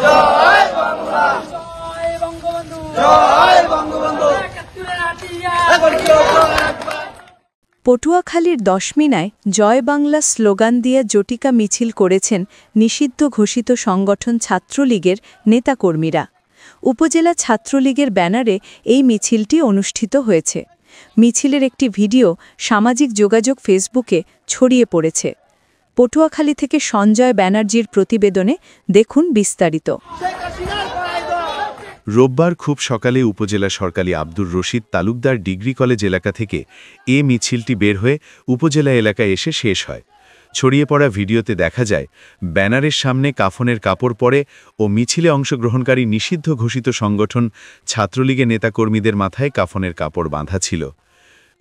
জয় বাংলা, জয় বঙ্গবন্ধু, জয় বঙ্গবন্ধু। একাত্তরের হাতিয়ার। একবার কি হতো একবার। পটুয়াখালীর দশমিনায় জয় বাংলা স্লোগান দিয়ে জটিকা মিছিল করেছেন নিষিদ্ধ ঘোষিত সংগঠন ছাত্রলীগের নেতাকর্মীরা। উপজেলা ছাত্রলীগের ব্যানারে এই মিছিলটি অনুষ্ঠিত হয়েছে। মিছিলের একটি ভিডিও সামাজিক যোগাযোগ ফেসবুকে ছড়িয়ে পড়েছে। পটুয়াখালী থেকে সঞ্জয় ব্যানার্জির প্রতিবেদনে দেখুন বিস্তারিত। রোববার খুব সকালে উপজেলা সরকারি আব্দুর রশিদ তালুকদার ডিগ্রি কলেজ এলাকা থেকে এ মিছিলটি বের হয়ে উপজেলা এলাকায় এসে শেষ হয়। ছড়িয়ে পড়া ভিডিওতে দেখা যায় ব্যানারের সামনে কাফনের কাপড় পরে ও মিছিলে অংশগ্রহণকারী নিষিদ্ধ ঘোষিত সংগঠন ছাত্রলীগের নেতাকর্মীদের মাথায় কাফনের কাপড় বাঁধা ছিল।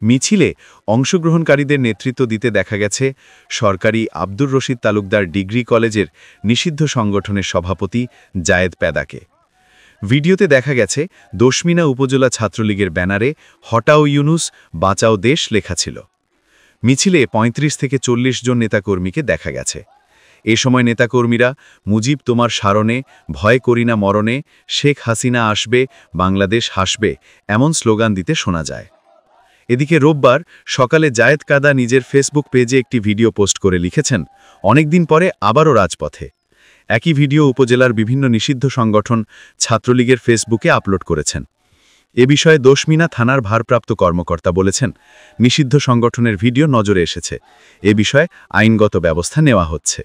মিছিলে অংশগ্রহণকারীদের নেতৃত্ব দিতে দেখা গেছে সরকারি আব্দুর রশিদ তালুকদার ডিগ্রি কলেজের নিষিদ্ধ সংগঠনের সভাপতি জায়েদ পেদাকে। ভিডিওতে দেখা গেছে দশমিনা উপজেলা ছাত্রলীগের ব্যানারে হটাও ইউনুস বাঁচাও দেশ লেখা ছিল। মিছিলে ৩৫ থেকে ৪০ জন নেতাকর্মীকে দেখা গেছে। এ সময় নেতাকর্মীরা মুজিব তোমার সারণে, ভয় করি না মরণে, শেখ হাসিনা আসবে, বাংলাদেশ হাসবে এমন স্লোগান দিতে শোনা যায়। এদিকে রোববার সকালে জায়েদ কাদা নিজের ফেসবুক পেজে একটি ভিডিও পোস্ট করে লিখেছেন, অনেকদিন পরে আবারও রাজপথে। একই ভিডিও উপজেলার বিভিন্ন নিষিদ্ধ সংগঠন ছাত্রলীগের ফেসবুকে আপলোড করেছেন। এ বিষয়ে দশমিনা থানার ভারপ্রাপ্ত কর্মকর্তা বলেছেন, নিষিদ্ধ সংগঠনের ভিডিও নজরে এসেছে। এ বিষয়ে আইনগত ব্যবস্থা নেওয়া হচ্ছে।